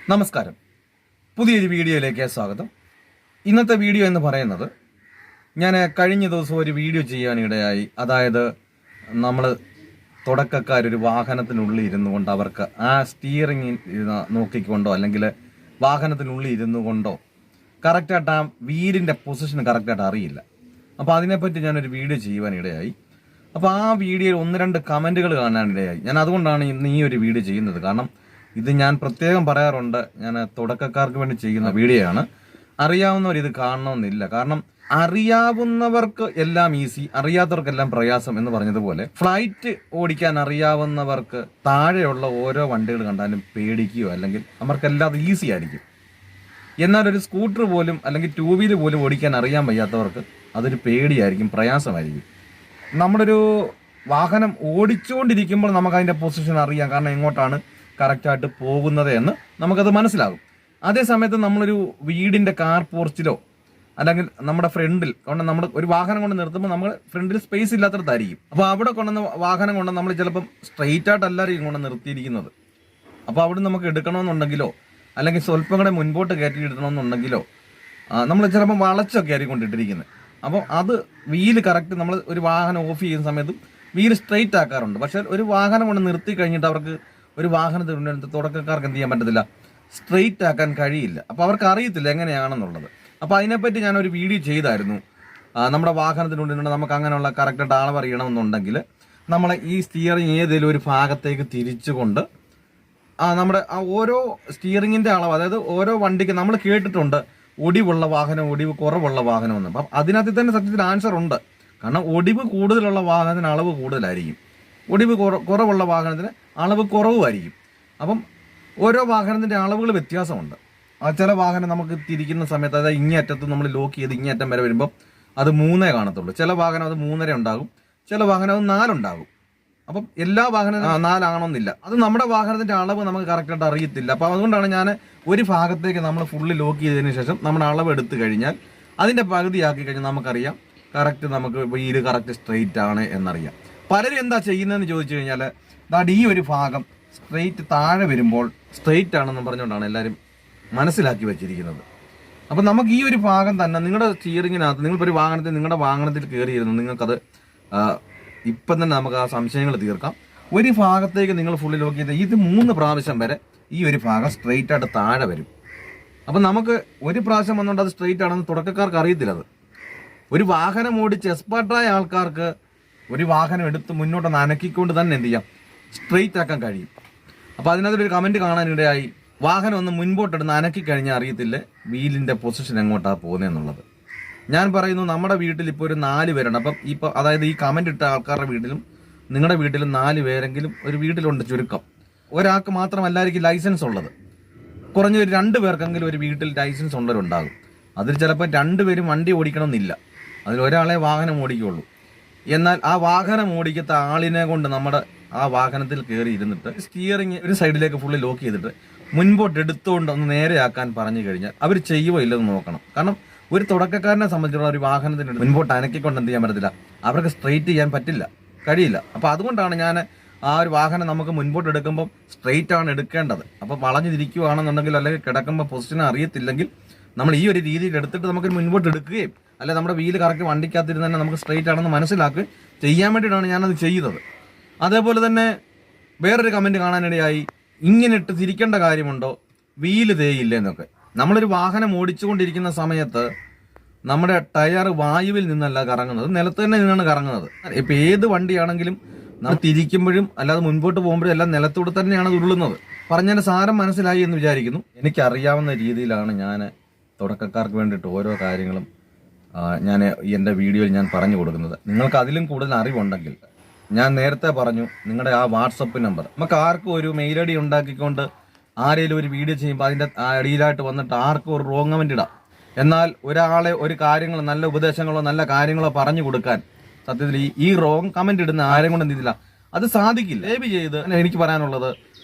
നമസ്കാരം. പുതിയൊരു വീഡിയോയിലേക്ക് സ്വാഗതം. ഇന്നത്തെ വീഡിയോ എന്ന് പറയുന്നത്, ഞാൻ കഴിഞ്ഞ ദിവസം ഒരു വീഡിയോ ചെയ്യാനിടയായി. അതായത് നമ്മൾ തുടക്കക്കാരൊരു വാഹനത്തിനുള്ളിൽ ഇരുന്നു കൊണ്ട് അവർക്ക് ആ സ്റ്റിയറിംഗ് നോക്കിക്കൊണ്ടോ അല്ലെങ്കിൽ വാഹനത്തിനുള്ളിൽ ഇരുന്നു കൊണ്ടോ കറക്റ്റായിട്ട് ആ വീലിൻ്റെ പൊസിഷൻ കറക്റ്റായിട്ട് അറിയില്ല. അപ്പോൾ അതിനെപ്പറ്റി ഞാനൊരു വീഡിയോ ചെയ്യുവാനിടയായി. അപ്പോൾ ആ വീഡിയോയിൽ 1-2 കമൻറ്റുകൾ കാണാനിടയായി. ഞാൻ അതുകൊണ്ടാണ് ഇന്ന് ഈ ഒരു വീഡിയോ ചെയ്യുന്നത്. കാരണം ഇത് ഞാൻ പ്രത്യേകം പറയാറുണ്ട്, ഞാൻ തുടക്കക്കാർക്ക് വേണ്ടി ചെയ്യുന്ന വീഡിയോ ആണ്. അറിയാവുന്നവർ ഇത് കാണണമെന്നില്ല. കാരണം അറിയാവുന്നവർക്ക് എല്ലാം ഈസി, അറിയാത്തവർക്കെല്ലാം പ്രയാസം എന്ന് പറഞ്ഞതുപോലെ ഫ്ലൈറ്റ് ഓടിക്കാൻ അറിയാവുന്നവർക്ക് താഴെയുള്ള ഓരോ വണ്ടികൾ കണ്ടാലും പേടിക്കുകയോ അല്ലെങ്കിൽ അവർക്കെല്ലാം അത് ഈസി ആയിരിക്കും. എന്നാൽ ഒരു സ്കൂട്ടർ പോലും അല്ലെങ്കിൽ 2 വീലർ പോലും ഓടിക്കാൻ അറിയാൻ വയ്യാത്തവർക്ക് അതൊരു പേടിയായിരിക്കും, പ്രയാസമായിരിക്കും. നമ്മളൊരു വാഹനം ഓടിച്ചുകൊണ്ടിരിക്കുമ്പോൾ നമുക്ക് അതിൻ്റെ പൊസിഷൻ അറിയാം, കാരണം എങ്ങോട്ടാണ് കറക്റ്റായിട്ട് പോകുന്നത് എന്ന് നമുക്കത് മനസ്സിലാകും. അതേ സമയത്ത് നമ്മളൊരു വീടിൻ്റെ കാർ പോർച്ചിലോ അല്ലെങ്കിൽ നമ്മുടെ ഫ്രണ്ടിൽ കൊണ്ട് നമ്മൾ ഒരു വാഹനം കൊണ്ട് നിർത്തുമ്പോൾ നമ്മൾ ഫ്രണ്ടിൽ സ്പേസ് ഇല്ലാത്തടത്തായിരിക്കും. അപ്പോൾ അവിടെ കൊണ്ടുവന്ന വാഹനം കൊണ്ട് നമ്മൾ ചിലപ്പം സ്ട്രെയിറ്റ് ആയിട്ടല്ലായിരിക്കും കൊണ്ട് നിർത്തിയിരിക്കുന്നത്. അപ്പോൾ അവിടെ നമുക്ക് എടുക്കണമെന്നുണ്ടെങ്കിലോ അല്ലെങ്കിൽ സ്വല്പം കൂടെ മുൻപോട്ട് കയറ്റി ഇടണമെന്നുണ്ടെങ്കിലോ നമ്മൾ ചിലപ്പം വളച്ചൊക്കെ ആയിരിക്കും കൊണ്ടിട്ടിരിക്കുന്നത്. അപ്പോൾ അത് വീല് കറക്റ്റ് നമ്മൾ ഒരു വാഹനം ഓഫ് ചെയ്യുന്ന സമയത്തും വീല് സ്ട്രെയിറ്റ് ആക്കാറുണ്ട്. പക്ഷേ ഒരു വാഹനം കൊണ്ട് നിർത്തി കഴിഞ്ഞിട്ട് അവർക്ക് ഒരു വാഹനത്തിനുണ്ടെങ്കിൽ തുടക്കക്കാർക്ക് എന്ത് ചെയ്യാൻ പറ്റത്തില്ല, സ്ട്രെയിറ്റ് ആക്കാൻ കഴിയില്ല. അപ്പോൾ അവർക്ക് അറിയത്തില്ല എങ്ങനെയാണെന്നുള്ളത്. അപ്പോൾ അതിനെപ്പറ്റി ഞാനൊരു വീഡിയോ ചെയ്തായിരുന്നു. നമ്മുടെ വാഹനത്തിനുള്ളിൽ നമുക്ക് അങ്ങനെയുള്ള കറക്റ്റായിട്ട് അളവ് അറിയണമെന്നുണ്ടെങ്കിൽ നമ്മൾ ഈ സ്റ്റിയറിംഗ് ഏതെങ്കിലും ഒരു ഭാഗത്തേക്ക് തിരിച്ചുകൊണ്ട് നമ്മുടെ ആ ഓരോ സ്റ്റിയറിങ്ങിൻ്റെ അളവ്, അതായത് ഓരോ വണ്ടിക്ക് നമ്മൾ കേട്ടിട്ടുണ്ട് ഒടിവുള്ള വാഹനം, ഒടിവ് കുറവുള്ള വാഹനം എന്ന്. അപ്പം അതിനകത്ത് തന്നെ സത്യത്തിൽ ആൻസർ ഉണ്ട്. കാരണം ഒടിവ് കൂടുതലുള്ള വാഹനത്തിന് അളവ് കൂടുതലായിരിക്കും, ഒടിവ് കുറവുള്ള വാഹനത്തിന് അളവ് കുറവുമായിരിക്കും. അപ്പം ഓരോ വാഹനത്തിൻ്റെ അളവുകൾ വ്യത്യാസമുണ്ട്. ചില വാഹനം നമുക്ക് തിരിക്കുന്ന സമയത്ത്, അതായത് ഇങ്ങേറ്റത്ത് നമ്മൾ ലോക്ക് ചെയ്ത് ഇങ്ങേറ്റം വരെ വരുമ്പോൾ അത് 3 കാണത്തുള്ളൂ. ചില വാഹനം അത് 3.5 ഉണ്ടാകും, ചില വാഹനം അത് 4 ഉണ്ടാകും. അപ്പം എല്ലാ വാഹനവും 4 ആകണമെന്നില്ല. അത് നമ്മുടെ വാഹനത്തിൻ്റെ അളവ് നമുക്ക് കറക്റ്റായിട്ട് അറിയത്തില്ല. അപ്പോൾ അതുകൊണ്ടാണ് ഞാൻ ഒരു ഭാഗത്തേക്ക് നമ്മൾ ഫുള്ള് ലോക്ക് ചെയ്തതിന് ശേഷം നമ്മുടെ അളവ് എടുത്തു കഴിഞ്ഞാൽ അതിൻ്റെ പകുതിയാക്കി കഴിഞ്ഞാൽ നമുക്കറിയാം കറക്റ്റ്, നമുക്ക് വീല് കറക്റ്റ് സ്ട്രെയിറ്റ് ആണ് എന്നറിയാം. പലരും എന്താ ചെയ്യുന്നതെന്ന് ചോദിച്ചു കഴിഞ്ഞാൽ, ഈ ഒരു ഭാഗം സ്ട്രെയിറ്റ് താഴെ വരുമ്പോൾ സ്ട്രെയിറ്റ് ആണെന്ന് പറഞ്ഞുകൊണ്ടാണ് എല്ലാവരും മനസ്സിലാക്കി വെച്ചിരിക്കുന്നത്. അപ്പം നമുക്ക് ഈ ഒരു ഭാഗം തന്നെ നിങ്ങളുടെ സ്റ്റിയറിങ്ങിനകത്ത്, നിങ്ങളിപ്പോൾ ഒരു വാഹനത്തിൽ നിങ്ങളുടെ വാഹനത്തിൽ കയറിയിരുന്നു, നിങ്ങൾക്കത് ഇപ്പം തന്നെ നമുക്ക് ആ സംശയങ്ങൾ തീർക്കാം. ഒരു ഭാഗത്തേക്ക് നിങ്ങൾ ഫുള്ളി ലോക്ക് ചെയ്ത് ഇത് 3 പ്രാവശ്യം വരെ ഈ ഒരു ഭാഗം സ്ട്രെയിറ്റ് ആയിട്ട് താഴെ വരും. അപ്പം നമുക്ക് ഒരു പ്രാവശ്യം വന്നുകൊണ്ട് അത് സ്ട്രെയിറ്റ് ആണെന്ന് തുടക്കക്കാർക്ക് അറിയത്തില്ല. അത് ഒരു വാഹനം ഓടിച്ച് എക്സ്പേർട്ടായ ആൾക്കാർക്ക് ഒരു വാഹനം എടുത്ത് മുന്നോട്ട് നനക്കിക്കൊണ്ട് തന്നെ എന്ത് ചെയ്യാം, സ്ട്രെയിറ്റ് ആക്കാൻ കഴിയും. അപ്പോൾ അതിനകത്തൊരു കമൻറ്റ് കാണാനിടയായി, വാഹനം ഒന്ന് മുൻപോട്ടെടുത്ത് നനക്കി കഴിഞ്ഞാൽ അറിയത്തില്ല വീലിൻ്റെ പൊസിഷൻ എങ്ങോട്ടാണ് പോകുന്നതെന്നുള്ളത്. ഞാൻ പറയുന്നു, നമ്മുടെ വീട്ടിൽ ഇപ്പോൾ ഒരു 4 പേരുണ്ട്. അപ്പം ഇപ്പോൾ അതായത് ഈ കമൻറ്റ് ഇട്ട ആൾക്കാരുടെ വീട്ടിലും നിങ്ങളുടെ വീട്ടിലും 4 പേരെങ്കിലും ഒരു വീട്ടിലുണ്ട് ചുരുക്കം. ഒരാൾക്ക് മാത്രമല്ലായിരിക്കും ലൈസൻസ് ഉള്ളത്. കുറഞ്ഞ ഒരു 2 പേർക്കെങ്കിലും ഒരു വീട്ടിൽ ലൈസൻസ് ഉള്ളവരുണ്ടാകും. അതിൽ ചിലപ്പോൾ 2 പേരും വണ്ടി ഓടിക്കണമെന്നില്ല, അതിലൊരാളെ വാഹനം ഓടിക്കുകയുള്ളൂ. എന്നാൽ ആ വാഹനം ഓടിക്കാത്ത ആളിനെ കൊണ്ട് നമ്മുടെ ആ വാഹനത്തിൽ കയറി ഇരുന്നിട്ട് സ്റ്റിയറിംഗ് ഒരു സൈഡിലേക്ക് ഫുള്ളി ലോക്ക് ചെയ്തിട്ട് മുൻപോട്ട് എടുത്തുകൊണ്ട് ഒന്ന് നേരെയാക്കാൻ പറഞ്ഞു കഴിഞ്ഞാൽ അവർ ചെയ്യുമോ ഇല്ലെന്ന് നോക്കണം. കാരണം ഒരു തുടക്കക്കാരനെ സംബന്ധിച്ചുള്ള ഒരു വാഹനത്തിന് മുൻപോട്ട് അനക്കിക്കൊണ്ട് എന്ത് ചെയ്യാൻ പറ്റത്തില്ല, അവർക്ക് സ്ട്രെയിറ്റ് ചെയ്യാൻ പറ്റില്ല, കഴിയില്ല. അപ്പോൾ അതുകൊണ്ടാണ് ഞാൻ ആ ഒരു വാഹനം നമുക്ക് മുൻപോട്ട് എടുക്കുമ്പോൾ സ്ട്രെയിറ്റ് ആണ് എടുക്കേണ്ടത്. അപ്പോൾ വളഞ്ഞു തിരിക്കുകയാണെന്നുണ്ടെങ്കിൽ അല്ലെങ്കിൽ കിടക്കുമ്പോൾ പൊസിഷൻ അറിയത്തില്ലെങ്കിൽ നമ്മൾ ഈ ഒരു രീതിയിൽ എടുത്തിട്ട് നമുക്ക് മുൻപോട്ട് എടുക്കുകയും അല്ലെ നമ്മുടെ വീല് കറക്റ്റ് വണ്ടിക്കകത്തിരുന്ന് തന്നെ നമുക്ക് സ്ട്രെയിറ്റ് ആണെന്ന് മനസ്സിലാക്കി ചെയ്യാൻ വേണ്ടിയിട്ടാണ് ഞാനത് ചെയ്തത്. അതേപോലെ തന്നെ വേറൊരു കമൻറ്റ് കാണാനിടയായി, ഇങ്ങനെ ഇട്ട് തിരിക്കേണ്ട കാര്യമുണ്ടോ, വീല് തേയില്ല എന്നൊക്കെ. നമ്മളൊരു വാഹനം ഓടിച്ചുകൊണ്ടിരിക്കുന്ന സമയത്ത് നമ്മുടെ ടയർ വായുവിൽ നിന്നല്ല കറങ്ങുന്നത്, നിലത്ത് തന്നെ നിന്നാണ് കറങ്ങുന്നത്. ഇപ്പം ഏത് വണ്ടിയാണെങ്കിലും നമ്മൾ തിരിക്കുമ്പോഴും അല്ലാതെ മുൻപോട്ട് പോകുമ്പോഴും എല്ലാം നിലത്തൂടെ തന്നെയാണ് ഉരുളുന്നത്. പറഞ്ഞതിൻ്റെ സാരം മനസ്സിലായി എന്ന് വിചാരിക്കുന്നു. എനിക്കറിയാവുന്ന രീതിയിലാണ് ഞാൻ തുടക്കക്കാർക്ക് വേണ്ടിയിട്ട് ഓരോ കാര്യങ്ങളും ഞാൻ എൻ്റെ വീഡിയോയിൽ ഞാൻ പറഞ്ഞു കൊടുക്കുന്നത്. നിങ്ങൾക്ക് അതിലും കൂടുതൽ അറിവുണ്ടെങ്കിൽ, ഞാൻ നേരത്തെ പറഞ്ഞു, നിങ്ങളുടെ ആ വാട്സപ്പ് നമ്പർ, നമുക്ക് ആർക്കും ഒരു മെയിൽ ഐ ഡി ഉണ്ടാക്കിക്കൊണ്ട് ആരെങ്കിലും ഒരു വീഡിയോ ചെയ്യുമ്പോൾ അതിൻ്റെ അടിയിലായിട്ട് വന്നിട്ട് ആർക്കും ഒരു റോങ് കമൻറ്റ് ഇടാം. എന്നാൽ ഒരാളെ ഒരു കാര്യങ്ങൾ, നല്ല ഉപദേശങ്ങളോ നല്ല കാര്യങ്ങളോ പറഞ്ഞു കൊടുക്കാൻ സത്യത്തിൽ ഈ റോങ് കമൻറ്റ് ഇടുന്ന ആരെയും കൊണ്ട് എന്തില്ല, അത് സാധിക്കില്ല. ദയവ് ചെയ്ത് എനിക്ക് പറയാനുള്ളത്,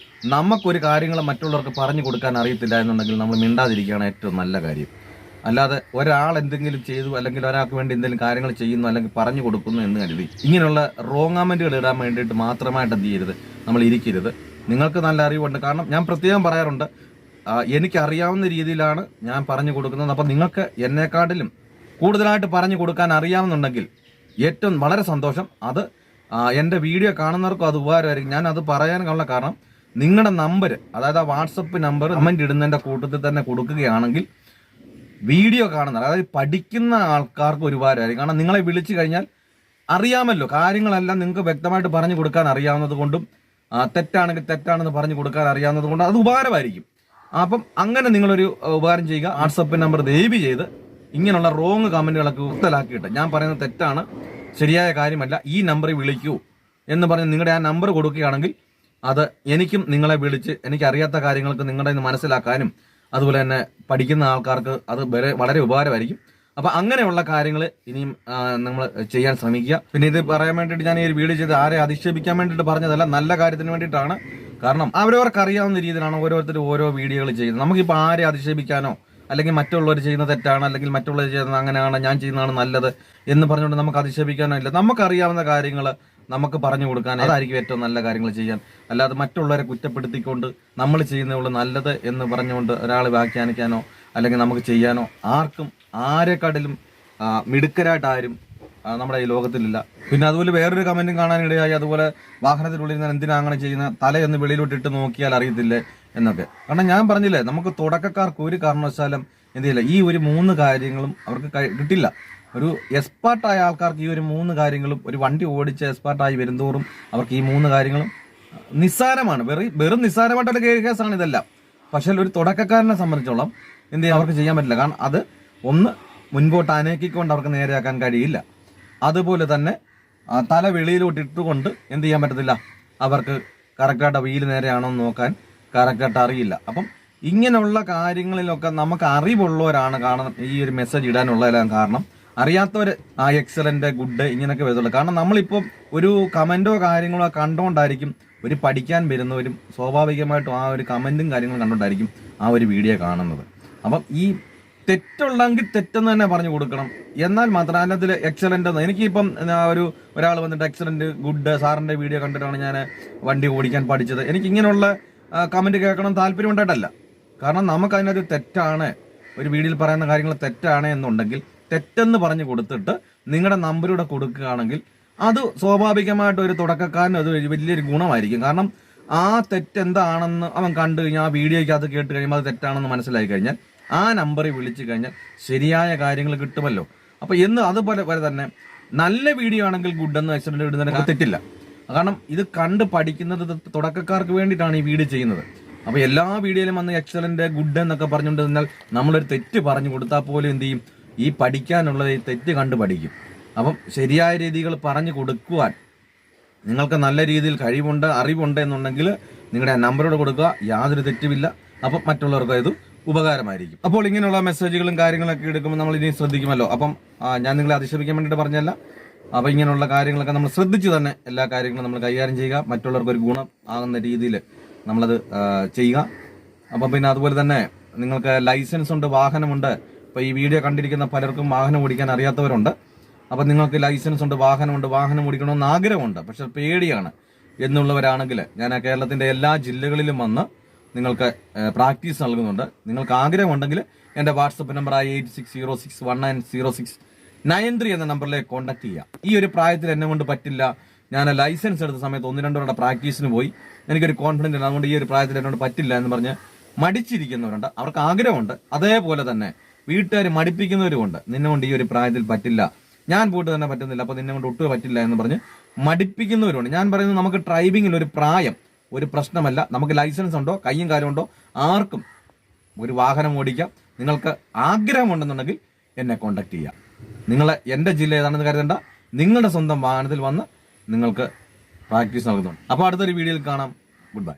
നമുക്കൊരു കാര്യങ്ങൾ മറ്റുള്ളവർക്ക് പറഞ്ഞു കൊടുക്കാൻ അറിയത്തില്ല എന്നുണ്ടെങ്കിൽ നമ്മൾ മിണ്ടാതിരിക്കുകയാണ് ഏറ്റവും നല്ല കാര്യം. അല്ലാതെ ഒരാൾ എന്തെങ്കിലും ചെയ്തു അല്ലെങ്കിൽ ഒരാൾക്ക് വേണ്ടി എന്തെങ്കിലും കാര്യങ്ങൾ ചെയ്യുന്നു അല്ലെങ്കിൽ പറഞ്ഞു കൊടുക്കുന്നു എന്ന് കരുതി ഇങ്ങനെയുള്ള റോങ് കമൻറ്റുകൾ ഇടാൻ വേണ്ടിയിട്ട് മാത്രമായിട്ട് എന്ത് ചെയ്യരുത്, നമ്മൾ ഇരിക്കരുത്. നിങ്ങൾക്ക് നല്ല അറിവുണ്ട്. കാരണം ഞാൻ പ്രത്യേകം പറയാറുണ്ട്, എനിക്കറിയാവുന്ന രീതിയിലാണ് ഞാൻ പറഞ്ഞു കൊടുക്കുന്നത്. അപ്പം നിങ്ങൾക്ക് എന്നെക്കാട്ടിലും കൂടുതലായിട്ട് പറഞ്ഞു കൊടുക്കാൻ അറിയാവുന്നുണ്ടെങ്കിൽ ഏറ്റവും വളരെ സന്തോഷം. അത് എൻ്റെ വീഡിയോ കാണുന്നവർക്കും അത് ഉപകാരമായിരിക്കും. ഞാൻ അത് പറയാനുള്ള കാരണം, നിങ്ങളുടെ നമ്പർ, അതായത് ആ വാട്സപ്പ് നമ്പർ കമൻറ്റ് ഇടുന്നതിൻ്റെ കൂട്ടത്തിൽ തന്നെ കൊടുക്കുകയാണെങ്കിൽ വീഡിയോ കാണുന്ന, അതായത് പഠിക്കുന്ന ആൾക്കാർക്ക് ഒരു ഉപകാരമായിരിക്കും. കാരണം നിങ്ങളെ വിളിച്ചു കഴിഞ്ഞാൽ അറിയാമല്ലോ, കാര്യങ്ങളെല്ലാം നിങ്ങൾക്ക് വ്യക്തമായിട്ട് പറഞ്ഞു കൊടുക്കാൻ അറിയാവുന്നത് കൊണ്ടും തെറ്റാണെങ്കിൽ തെറ്റാണെന്ന് പറഞ്ഞു കൊടുക്കാൻ അറിയാവുന്നത് കൊണ്ടും അത് ഉപകാരമായിരിക്കും. അപ്പം അങ്ങനെ നിങ്ങളൊരു ഉപകാരം ചെയ്യുക. വാട്സപ്പ് നമ്പർ ദയവ് ചെയ്ത് ഇങ്ങനെയുള്ള റോങ് കമൻറ്റുകളൊക്കെ ഉത്തലാക്കിയിട്ട്, ഞാൻ പറയുന്നത് തെറ്റാണ്, ശരിയായ കാര്യമല്ല, ഈ നമ്പറിൽ വിളിക്കൂ എന്ന് പറഞ്ഞ് നിങ്ങളുടെ ആ നമ്പർ കൊടുക്കുകയാണെങ്കിൽ അത് എനിക്കും നിങ്ങളെ വിളിച്ച് എനിക്കറിയാത്ത കാര്യങ്ങൾക്ക് നിങ്ങളുടെ നിന്ന് മനസ്സിലാക്കാനും അതുപോലെ തന്നെ പഠിക്കുന്ന ആൾക്കാർക്ക് അത് വളരെ ഉപകാരമായിരിക്കും. അപ്പം അങ്ങനെയുള്ള കാര്യങ്ങൾ ഇനിയും നമ്മൾ ചെയ്യാൻ ശ്രമിക്കുക. പിന്നെ ഇത് പറയാൻ വേണ്ടിയിട്ട് ഞാൻ ഈ ഒരു വീഡിയോ ചെയ്ത് ആരെ അധിക്ഷേപിക്കാൻ വേണ്ടിയിട്ട് പറഞ്ഞതല്ല, നല്ല കാര്യത്തിന് വേണ്ടിയിട്ടാണ്. കാരണം അവരവർക്ക് അറിയാവുന്ന രീതിയിലാണ് ഓരോരുത്തരും ഓരോ വീഡിയോകൾ ചെയ്യുന്നത്. നമുക്കിപ്പോൾ ആരെ അധിക്ഷേപിക്കാനോ അല്ലെങ്കിൽ മറ്റുള്ളവർ ചെയ്യുന്ന തെറ്റാണ്, അല്ലെങ്കിൽ മറ്റുള്ളവർ ചെയ്യുന്നത് അങ്ങനെയാണ്, ഞാൻ ചെയ്യുന്നതാണ് നല്ലത് എന്ന് പറഞ്ഞുകൊണ്ട് നമുക്ക് അധിക്ഷേപിക്കാനോ ഇല്ല. നമുക്കറിയാവുന്ന കാര്യങ്ങൾ നമുക്ക് പറഞ്ഞു കൊടുക്കാൻ, അതായിരിക്കും ഏറ്റവും നല്ല കാര്യങ്ങൾ ചെയ്യാൻ. അല്ലാതെ മറ്റുള്ളവരെ കുറ്റപ്പെടുത്തിക്കൊണ്ട് നമ്മൾ ചെയ്യുന്നതുള്ളൂ നല്ലത് എന്ന് പറഞ്ഞുകൊണ്ട് ഒരാൾ വ്യാഖ്യാനിക്കാനോ അല്ലെങ്കിൽ നമുക്ക് ചെയ്യാനോ ആർക്കും ആരെക്കാട്ടിലും മിടുക്കരായിട്ട് ആരും നമ്മുടെ ഈ ലോകത്തിലില്ല. പിന്നെ അതുപോലെ വേറൊരു കമന്റും കാണാനിടയായി, അതുപോലെ വാഹനത്തിനുള്ളിൽ ഞാൻ എന്തിനാ അങ്ങനെ ചെയ്യുന്ന, തലയൊന്ന് വെളിയിലോട്ടിട്ട് നോക്കിയാൽ അറിയത്തില്ലേ എന്നൊക്കെ. കാരണം ഞാൻ പറഞ്ഞില്ലേ, നമുക്ക് തുടക്കക്കാർക്ക് ഒരു കാരണവശാലും എന്ത് ചെയ്യില്ല, ഈ ഒരു 3 കാര്യങ്ങളും അവർക്ക് കിട്ടില്ല. ഒരു എക്സ്പേർട്ടായ ആൾക്കാർക്ക് ഈ ഒരു 3 കാര്യങ്ങളും, ഒരു വണ്ടി ഓടിച്ച് എക്സ്പേർട്ടായി വരുന്തോറും അവർക്ക് ഈ 3 കാര്യങ്ങളും നിസ്സാരമാണ്, വെറും നിസ്സാരമായിട്ടുള്ള കേസാണ് ഇതെല്ലാം. പക്ഷേ ഒരു തുടക്കക്കാരനെ സംബന്ധിച്ചോളം എന്ത് ചെയ്യാൻ അവർക്ക് ചെയ്യാൻ പറ്റില്ല. കാരണം അത് ഒന്ന് മുൻപോട്ട് അനക്കിക്കൊണ്ട് അവർക്ക് നേരെയാക്കാൻ കഴിയില്ല. അതുപോലെ തന്നെ തല വെളിയിലോട്ട് ഇട്ടുകൊണ്ട് എന്ത് ചെയ്യാൻ പറ്റത്തില്ല, അവർക്ക് കറക്റ്റായിട്ട് വീല് നേരെയാണോ എന്ന് നോക്കാൻ കറക്റ്റായിട്ട് അറിയില്ല. അപ്പം ഇങ്ങനെയുള്ള കാര്യങ്ങളിലൊക്കെ നമുക്ക് അറിവുള്ളവരാണ് കാണാൻ ഈ ഒരു മെസ്സേജ് ഇടാനുള്ളതെല്ലാം. കാരണം അറിയാത്തവർ എക്സലന്റ്, ഗുഡ് ഇങ്ങനെയൊക്കെ വരത്തുള്ളൂ. കാരണം നമ്മളിപ്പം ഒരു കമന്റോ കാര്യങ്ങളോ കണ്ടുകൊണ്ടായിരിക്കും ഒരു പഠിക്കാൻ വരുന്നവരും സ്വാഭാവികമായിട്ടും ആ ഒരു കമന്റും കാര്യങ്ങളും കണ്ടുകൊണ്ടായിരിക്കും ആ ഒരു വീഡിയോ കാണുന്നത്. അപ്പം ഈ തെറ്റുള്ളെങ്കിൽ തെറ്റെന്ന് തന്നെ പറഞ്ഞു കൊടുക്കണം. എന്നാൽ മാത്രം അതിനകത്തിൽ എക്സലന്റ് എന്ന്, എനിക്കിപ്പം ഒരാൾ വന്നിട്ട് എക്സലന്റ്, ഗുഡ്, സാറിന്റെ വീഡിയോ കണ്ടിട്ടാണ് ഞാൻ വണ്ടി ഓടിക്കാൻ പഠിച്ചത്, എനിക്ക് ഇങ്ങനെയുള്ള കമന്റ് കേൾക്കണം താല്പര്യം ഉണ്ടായിട്ടല്ല. കാരണം നമുക്ക് അതിനകത്ത് തെറ്റാണ്, ഒരു വീഡിയോയിൽ പറയുന്ന കാര്യങ്ങൾ തെറ്റാണ് എന്നുണ്ടെങ്കിൽ തെറ്റെന്ന് പറഞ്ഞു കൊടുത്തിട്ട് നിങ്ങളുടെ നമ്പറൂടെ കൊടുക്കുകയാണെങ്കിൽ അത് സ്വാഭാവികമായിട്ട് ഒരു തുടക്കക്കാരന് അത് വലിയൊരു ഗുണമായിരിക്കും. കാരണം ആ തെറ്റെന്താണെന്ന് അവൻ കണ്ടു കഴിഞ്ഞാൽ, ആ വീഡിയോയ്ക്ക് അത് കേട്ട് കഴിയുമ്പോൾ അത് തെറ്റാണെന്ന് മനസ്സിലായി കഴിഞ്ഞാൽ ആ നമ്പറിൽ വിളിച്ചു കഴിഞ്ഞാൽ ശരിയായ കാര്യങ്ങൾ കിട്ടുമല്ലോ. അപ്പൊ അതുപോലെ തന്നെ നല്ല വീഡിയോ ആണെങ്കിൽ ഗുഡ് എന്ന് എക്സലന്റ് ഇടുന്നതിന് തെറ്റില്ല. കാരണം ഇത് കണ്ട് പഠിക്കുന്നത് തുടക്കക്കാർക്ക് വേണ്ടിയിട്ടാണ് ഈ വീഡിയോ ചെയ്യുന്നത്. അപ്പൊ എല്ലാ വീഡിയോയിലും വന്ന് എക്സലന്റ്, ഗുഡ് എന്നൊക്കെ പറഞ്ഞുകൊണ്ട് നിന്നാൽ നമ്മളൊരു തെറ്റ് പറഞ്ഞു കൊടുത്താൽ പോലും എന്ത് ചെയ്യും, ഈ പഠിക്കാനുള്ളത് ഈ തെറ്റ് കണ്ട് പഠിക്കും. അപ്പം ശരിയായ രീതികൾ പറഞ്ഞു കൊടുക്കുവാൻ നിങ്ങൾക്ക് നല്ല രീതിയിൽ കഴിവുണ്ട്, അറിവുണ്ട് എന്നുണ്ടെങ്കിൽ നിങ്ങളുടെ നമ്പറോട് കൊടുക്കുക, യാതൊരു തെറ്റുമില്ല. അപ്പം മറ്റുള്ളവർക്ക് ഇത് ഉപകാരമായിരിക്കും. അപ്പോൾ ഇങ്ങനെയുള്ള മെസ്സേജുകളും കാര്യങ്ങളൊക്കെ എടുക്കുമ്പോൾ നമ്മൾ ഇനി ശ്രദ്ധിക്കുമല്ലോ. അപ്പം ഞാൻ നിങ്ങളെ അധിക്ഷേപിക്കാൻ വേണ്ടിയിട്ട് പറഞ്ഞല്ല. അപ്പം ഇങ്ങനെയുള്ള കാര്യങ്ങളൊക്കെ നമ്മൾ ശ്രദ്ധിച്ച് തന്നെ എല്ലാ കാര്യങ്ങളും നമ്മൾ കൈകാര്യം ചെയ്യുക, മറ്റുള്ളവർക്ക് ഒരു ഗുണം ആകുന്ന രീതിയിൽ നമ്മളത് ചെയ്യുക. അപ്പം പിന്നെ അതുപോലെ തന്നെ നിങ്ങൾക്ക് ലൈസൻസ് ഉണ്ട്, വാഹനമുണ്ട്. ഇപ്പോൾ ഈ വീഡിയോ കണ്ടിരിക്കുന്ന പലർക്കും വാഹനം ഓടിക്കാൻ അറിയാത്തവരുണ്ട്. അപ്പം നിങ്ങൾക്ക് ലൈസൻസ് ഉണ്ട്, വാഹനമുണ്ട്, വാഹനം ഓടിക്കണമെന്ന് ആഗ്രഹമുണ്ട്, പക്ഷെ പേടിയാണ് എന്നുള്ളവരാണെങ്കിൽ ഞാൻ കേരളത്തിൻ്റെ എല്ലാ ജില്ലകളിലും വന്ന് നിങ്ങൾക്ക് പ്രാക്ടീസ് നൽകുന്നുണ്ട്. നിങ്ങൾക്ക് ആഗ്രഹമുണ്ടെങ്കിൽ എൻ്റെ വാട്സപ്പ് നമ്പറായ 8606190693 എന്ന നമ്പറിലേക്ക് കോൺടാക്ട് ചെയ്യുക. ഈ ഒരു പ്രായത്തിൽ എന്നെ കൊണ്ട് പറ്റില്ല, ഞാൻ ലൈസൻസ് എടുത്ത സമയത്ത് 1-2 തവണ പ്രാക്ടീസിന് പോയി, എനിക്കൊരു കോൺഫിഡൻസ് ഉണ്ട്, അതുകൊണ്ട് ഈ ഒരു പ്രായത്തിൽ എന്നോട് പറ്റില്ല എന്ന് പറഞ്ഞ് മടിച്ചിരിക്കുന്നവരുണ്ട്. അവർക്ക് ആഗ്രഹമുണ്ട്. അതേപോലെ തന്നെ വീട്ടുകാർ മടിപ്പിക്കുന്നവരുമുണ്ട്. നിന്നെ കൊണ്ട് ഈ ഒരു പ്രായത്തിൽ പറ്റില്ല, ഞാൻ പോയിട്ട് തന്നെ പറ്റുന്നില്ല, അപ്പോൾ നിന്നെ കൊണ്ട് ഒട്ടും പറ്റില്ല എന്ന് പറഞ്ഞ് മടിപ്പിക്കുന്നവരുണ്ട്. ഞാൻ പറയുന്നത് നമുക്ക് ഡ്രൈവിങ്ങിൽ ഒരു പ്രായം ഒരു പ്രശ്നമല്ല. നമുക്ക് ലൈസൻസ് ഉണ്ടോ, കയ്യും കാലും ഉണ്ടോ, ആർക്കും ഒരു വാഹനം ഓടിക്കാം. നിങ്ങൾക്ക് ആഗ്രഹമുണ്ടെന്നുണ്ടെങ്കിൽ എന്നെ കോൺടാക്ട് ചെയ്യാം. നിങ്ങൾ എൻ്റെ ജില്ല ഏതാണെന്ന് കരുതണ്ട, നിങ്ങളുടെ സ്വന്തം വാഹനത്തിൽ വന്ന് നിങ്ങൾക്ക് പ്രാക്ടീസ് നൽകുന്നുണ്ട്. അപ്പോൾ അടുത്തൊരു വീഡിയോയിൽ കാണാം.